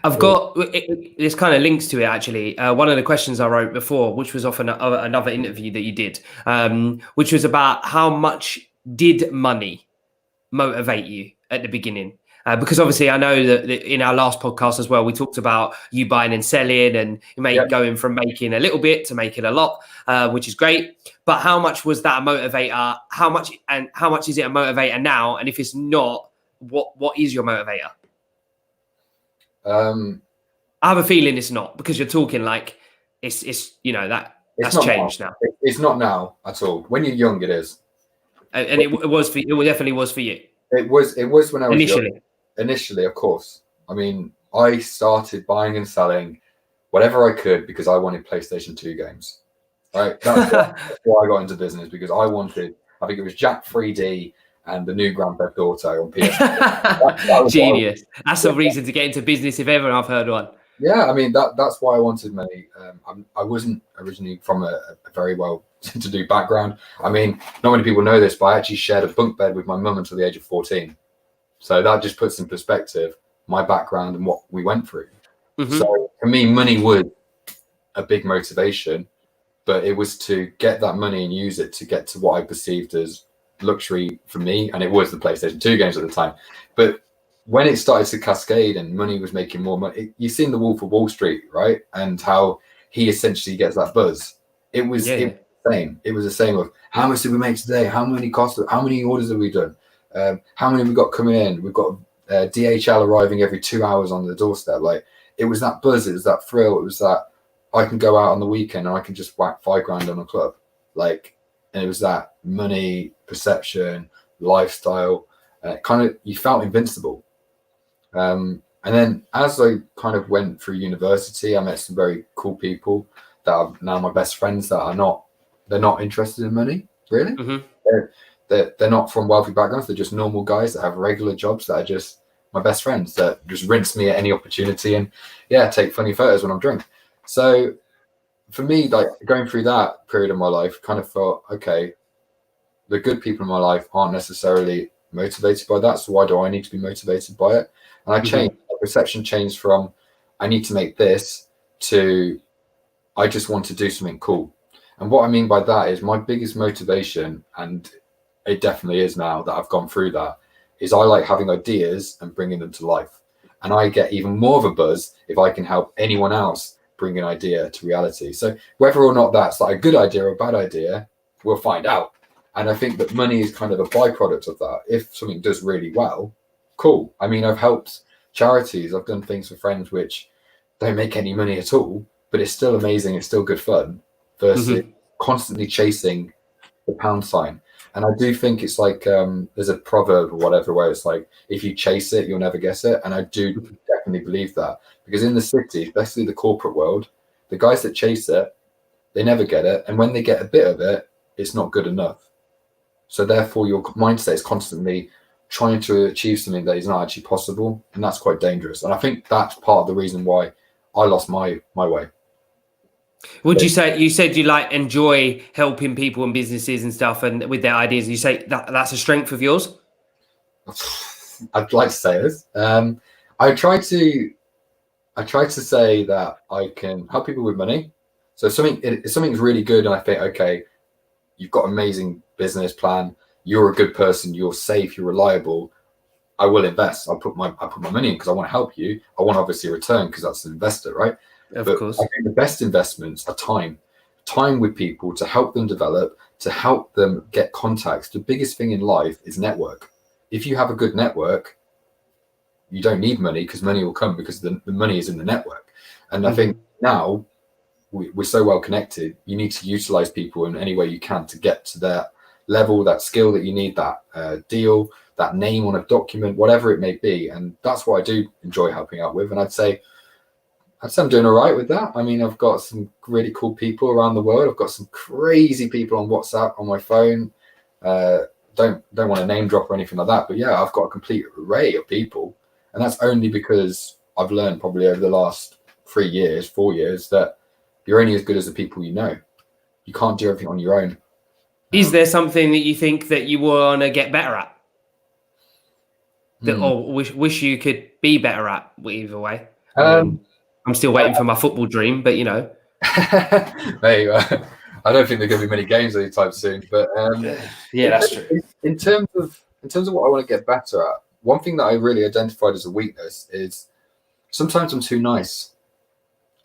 I've got this kind of links to it actually. One of the questions I wrote before, which was off another interview that you did, which was about how much did money motivate you at the beginning? Because obviously I know that in our last podcast as well, we talked about you buying and selling and going from making a little bit to making a lot, which is great. But how much was that a motivator? How much is it a motivator now? And if it's not, what is your motivator? I have a feeling it's not, because you're talking like it's that's changed now. It's not now at all. When you're young, it is. And it definitely was for you. It was when I was initially. Young. Initially, of course. I mean, I started buying and selling whatever I could because I wanted PlayStation 2 games. Right? That's why I got into business, because I think it was Jack 3D and the new Grand Theft Auto on PS. that Genius. That's a reason to get into business if ever I've heard one. Yeah, I mean that's why I wanted money. I wasn't originally from a very well to do background. I mean, not many people know this, but I actually shared a bunk bed with my mum until the age of 14. So that just puts in perspective my background and what we went through. So for me, money was a big motivation, but it was to get that money and use it to get to what I perceived as luxury for me, and it was the PlayStation 2 games at the time. But when it started to cascade and money was making more money, you've seen The Wolf of Wall Street, right? And how he essentially gets that buzz. It was the same. It was the same of how much did we make today? How many orders have we done? How many have we got coming in? We've got DHL arriving every 2 hours on the doorstep. Like, it was that buzz, it was that thrill, it was that I can go out on the weekend and I can just whack $5,000 on a club. Like, and it was that money, perception, lifestyle, kind of, you felt invincible. And then as I kind of went through university, I met some very cool people that are now my best friends that they're not interested in money, really. They're not from wealthy backgrounds. They're just normal guys that have regular jobs that are just my best friends that just rinse me at any opportunity and take funny photos when I'm drunk. So for me, like, going through that period of my life, kind of thought, okay, the good people in my life aren't necessarily motivated by that. So why do I need to be motivated by it? And I changed. My perception changed from I need to make this to I just want to do something cool. And what I mean by that is my biggest motivation, and it definitely is now that I've gone through that, is I like having ideas and bringing them to life. And I get even more of a buzz if I can help anyone else bring an idea to reality. So whether or not that's like a good idea or a bad idea, we'll find out. And I think that money is kind of a byproduct of that. If something does really well, cool. I mean, I've helped charities. I've done things for friends which don't make any money at all, but it's still amazing. It's still good fun versus constantly chasing the pound sign. And I do think it's like there's a proverb or whatever where it's like, if you chase it, you'll never get it. And I do definitely believe that, because in the city, especially the corporate world, the guys that chase it, they never get it. And when they get a bit of it, it's not good enough. So therefore, your mindset is constantly trying to achieve something that is not actually possible. And that's quite dangerous. And I think that's part of the reason why I lost my way. Would you say, you said you like enjoy helping people and businesses and stuff and with their ideas, you say that's a strength of yours? I'd like to say this. I try to say that I can help people with money. So if something's really good and I think, okay, you've got an amazing business plan, you're a good person, you're safe, you're reliable, I will invest. I put my money in because I want to help you. I want obviously a return because that's an investor, right? Of course. I think the best investments are time with people to help them develop, to help them get contacts. The biggest thing in life is network. If you have a good network, you don't need money because money will come because the money is in the network. And I think now we're so well connected, you need to utilize people in any way you can to get to that level, that skill that you need, that deal, that name on a document, whatever it may be. And that's what I do enjoy helping out with. And I'd say I'm doing all right with that. I mean, I've got some really cool people around the world. I've got some crazy people on WhatsApp, on my phone. Don't want to name drop or anything like that. But yeah, I've got a complete array of people. And that's only because I've learned probably over the last 4 years, that you're only as good as the people you know. You can't do everything on your own. Is there something that you think that you want to get better at? Or wish you could be better at, either way? I'm still waiting for my football dream, but you know. Mate, I don't think there are going to be many games anytime soon. But yeah, that's true. In terms of what I want to get better at, one thing that I really identified as a weakness is sometimes I'm too nice,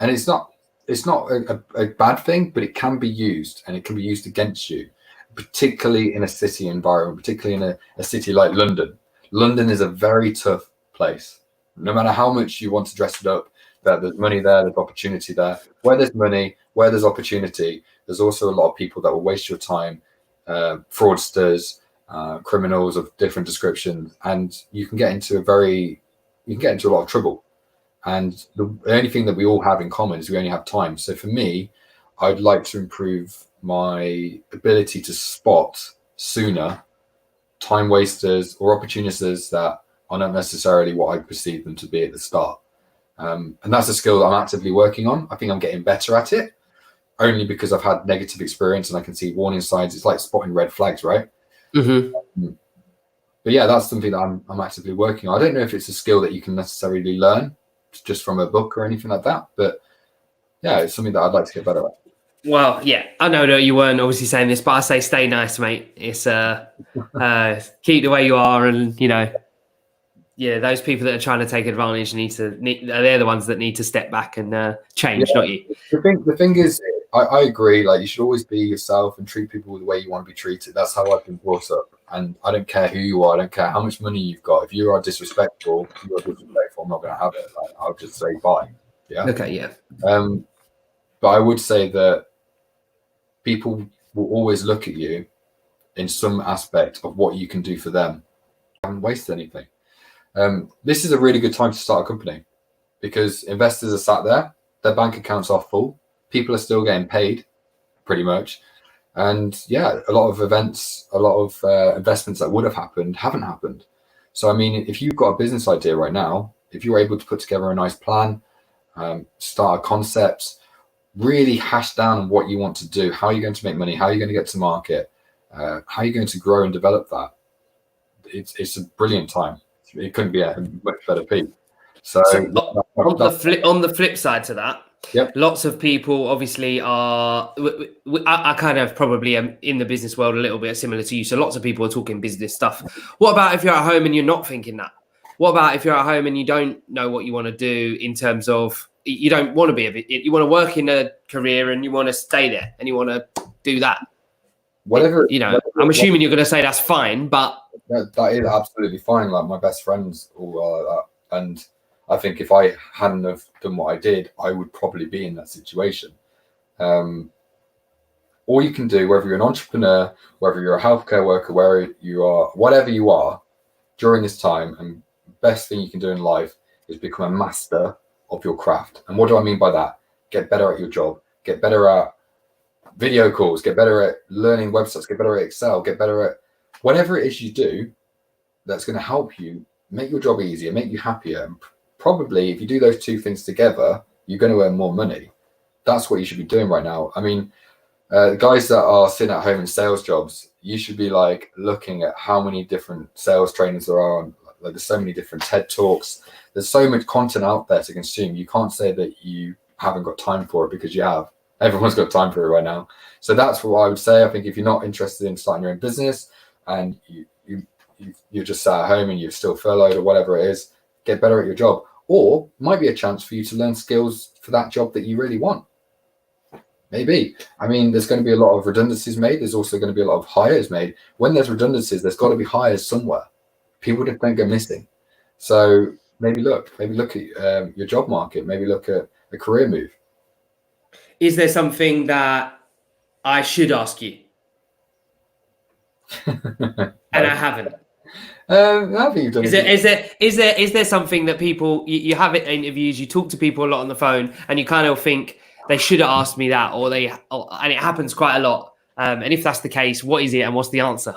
and it's not a bad thing, but it can be used, and it can be used against you, particularly in a city environment, particularly in a city like London. London is a very tough place. No matter how much you want to dress it up, that there's money there, there's opportunity there. Where there's money, where there's opportunity, there's also a lot of people that will waste your time, fraudsters, criminals of different descriptions, and you can get into a lot of trouble. And the only thing that we all have in common is we only have time. So for me, I'd like to improve my ability to spot sooner time wasters or opportunists that are not necessarily what I perceive them to be at the start. And that's a skill that I'm actively working on. I think I'm getting better at it, only because I've had negative experience and I can see warning signs. It's like spotting red flags, right? But yeah, that's something that I'm actively working on. I don't know if it's a skill that you can necessarily learn just from a book or anything like that, but yeah, it's something that I'd like to get better at. Well, yeah, I know that you weren't obviously saying this, but I say stay nice, mate. It's keep the way you are, and you know, yeah, those people that are trying to take advantage they're the ones that need to step back and change, not you. The thing is, I agree. Like, you should always be yourself and treat people the way you want to be treated. That's how I've been brought up, and I don't care who you are. I don't care how much money you've got. If you are disrespectful, I'm not going to have it. Like, I'll just say bye. Yeah. Okay. Yeah. But I would say that people will always look at you in some aspect of what you can do for them. I haven't wasted anything. This is a really good time to start a company because investors are sat there, their bank accounts are full, people are still getting paid pretty much. And yeah, a lot of events, a lot of investments that would have happened haven't happened. So, I mean, if you've got a business idea right now, if you're able to put together a nice plan, start a concept, really hash down on what you want to do, how you're going to make money, how you're going to get to market, how you're going to grow and develop that. It's a brilliant time. It couldn't be a much better peak. So on the flip side to that, yep. Lots of people obviously are. I kind of probably am in the business world a little bit similar to you. So lots of people are talking business stuff. What about if you're at home and you're not thinking that? what about if you're at home and you don't know what you want to do in terms of, you don't want to you want to work in a career and you want to stay there and you want to do that? Whatever, I'm assuming you're going to say that's fine, but that is absolutely fine. Like my best friends all are like that, and I think if I hadn't have done what I did, I would probably be in that situation. All you can do, whether you're an entrepreneur, whether you're a healthcare worker, where you are, whatever you are, during this time, and best thing you can do in life is become a master of your craft. And what do I mean by that? Get better at your job, get better at video calls, get better at learning websites, get better at Excel, get better at whatever it is you do that's going to help you make your job easier, make you happier. And probably if you do those two things together, you're going to earn more money. That's what you should be doing right now. I mean, the guys that are sitting at home in sales jobs, you should be like looking at how many different sales trainers there are. Like, there's so many different TED Talks. There's so much content out there to consume. You can't say that you haven't got time for it, because you have. Everyone's got time for it right now. So that's what I would say. I think if you're not interested in starting your own business and you're just sat at home and you're still furloughed or whatever it is, get better at your job. Or might be a chance for you to learn skills for that job that you really want. Maybe. I mean, there's going to be a lot of redundancies made. There's also going to be a lot of hires made. When there's redundancies, there's got to be hires somewhere. People don't go missing. So maybe look at your job market. Maybe look at a career move. Is there something that I should ask you? And I haven't. I think you've done is there something that people, you have it in interviews, you talk to people a lot on the phone, and you kind of think they should have asked me that, and it happens quite a lot. And if that's the case, what is it and what's the answer?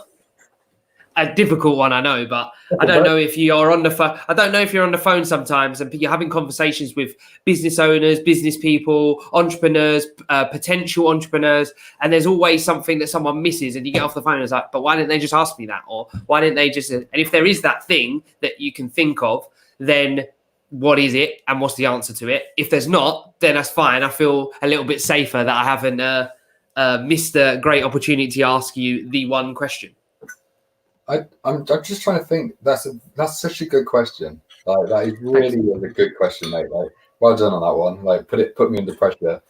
A difficult one, I know, but I don't know if you are on the phone. I don't know if you're on the phone sometimes and you're having conversations with business owners, business people, entrepreneurs, potential entrepreneurs, and there's always something that someone misses, and you get off the phone and it's like, but why didn't they just ask me that? Or why didn't they just? And if there is that thing that you can think of, then what is it and what's the answer to it? If there's not, then that's fine. I feel a little bit safer that I haven't missed a great opportunity to ask you the one question. I'm just trying to think. That's such a good question. Like, that is really a good question, mate. Like, well done on that one. Like, put me under pressure.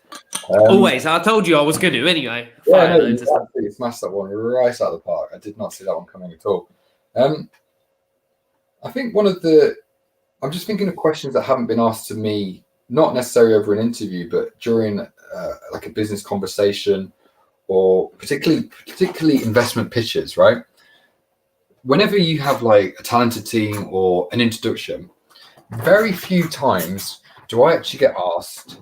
Always. I told you I was going to anyway. Yeah, no, you absolutely smashed that one right out of the park. I did not see that one coming at all. I think I'm just thinking of questions that haven't been asked to me, not necessarily over an interview, but during like a business conversation, or particularly investment pitches, right? Whenever you have like a talented team or an introduction, very few times do I actually get asked,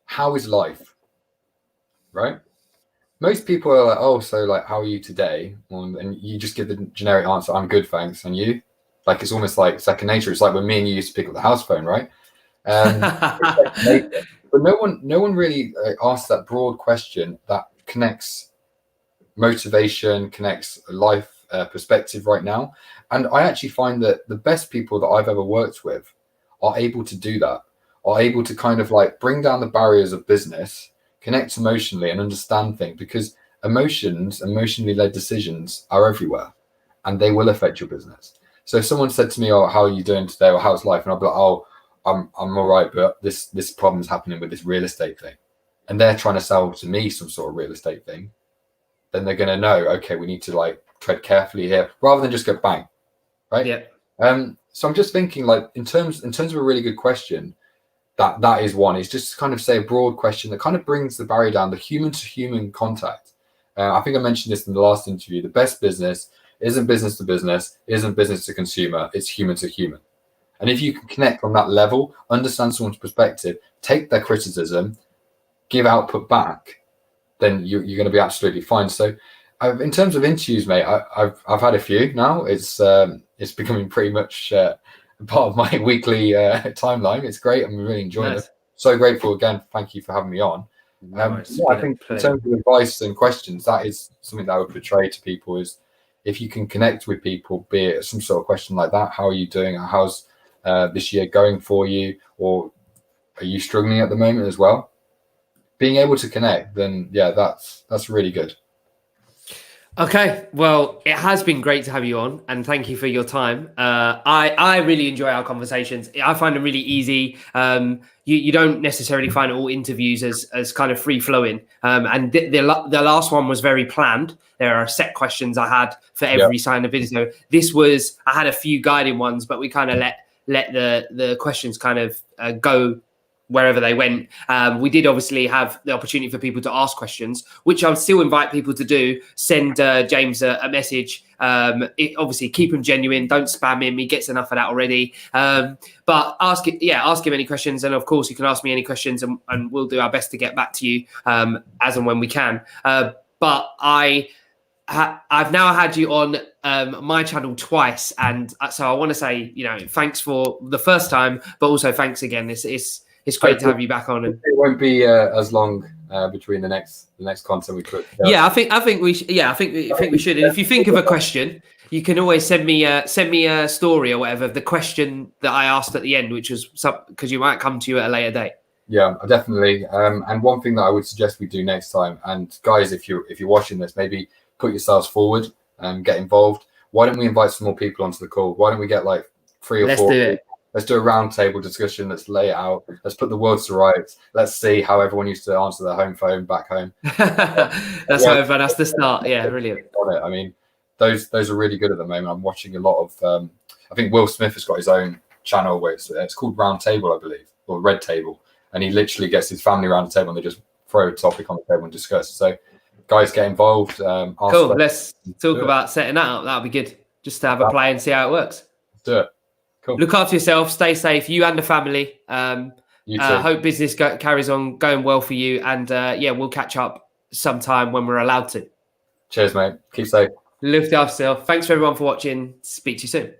how is life? Right? Most people are like, oh, so like, how are you today? And you just give the generic answer, I'm good, thanks. And you? Like, it's almost like second nature. It's like when me and you used to pick up the house phone, right? But no one really asks that broad question that connects motivation, connects life perspective right now. And I actually find that the best people that I've ever worked with are able to do that, are able to kind of like bring down the barriers of business, connect emotionally and understand things, because emotionally led decisions are everywhere and they will affect your business. So if someone said to me, oh, how are you doing today? Or how's life? And I'll be like, oh, I'm all right, but this problem's happening with this real estate thing. And they're trying to sell to me some sort of real estate thing. Then they're going to know, okay, we need to like tread carefully here rather than just go bang. Right. Yeah. So I'm just thinking, like, in terms of a really good question, that is one. Is just kind of say a broad question that kind of brings the barrier down, the human to human contact. I think I mentioned this in the last interview. The best business isn't business to business, isn't business to consumer. It's human to human. And if you can connect on that level, understand someone's perspective, take their criticism, give output back, then you're going to be absolutely fine. So in terms of interviews, mate, I've had a few now. It's becoming pretty much part of my weekly timeline. It's great. I'm really enjoying it. So grateful again. Thank you for having me on. I think in terms of advice and questions, that is something that I would portray to people, is if you can connect with people, be it some sort of question like that, how are you doing? How's this year going for you? Or are you struggling at the moment as well? Being able to connect, then yeah, that's really good. Okay, well, it has been great to have you on, and thank you for your time. I really enjoy our conversations. I find them really easy. You don't necessarily find all interviews as kind of free flowing. And the last one was very planned. There are set questions I had for every sign of video. This was, I had a few guiding ones, but we kind of let the questions kind of go wherever they went. We did obviously have the opportunity for people to ask questions, which I would still invite people to do. Send James a message. Obviously, keep him genuine. Don't spam him. He gets enough of that already. But ask him any questions. And of course, you can ask me any questions, and we'll do our best to get back to you as and when we can. But I've now had you on my channel twice. And so I want to say, thanks for the first time, but also thanks again. It's great to have you back on. And it won't be as long between the next content we put. Yeah, I think we should. Yeah, I think we should. And if you think of a question, you can always send me a story or whatever of the question that I asked at the end, which was because you might come to you at a later date. Yeah, definitely. And one thing that I would suggest we do next time, and guys, if you're watching this, maybe put yourselves forward and get involved. Why don't we invite some more people onto the call? Why don't we get like 3 or 4? Let's do it. Let's do a roundtable discussion. Let's lay it out. Let's put the words to rights. Let's see how everyone used to answer their home phone back home. That's how everyone has to start. Yeah, brilliant. I mean, those are really good at the moment. I'm watching a lot of. I think Will Smith has got his own channel where it's called Round Table, I believe, or Red Table, and he literally gets his family around the table and they just throw a topic on the table and discuss. So, guys, get involved. Cool. Let's talk about setting that up. That'll be good. Just to have a play and see how it works. Let's do it. Cool. Look after yourself. Stay safe, you and the family. You too. Hope business carries on going well for you. And we'll catch up sometime when we're allowed to. Cheers, mate. Keep safe. Look after yourself. Thanks for everyone for watching. Speak to you soon.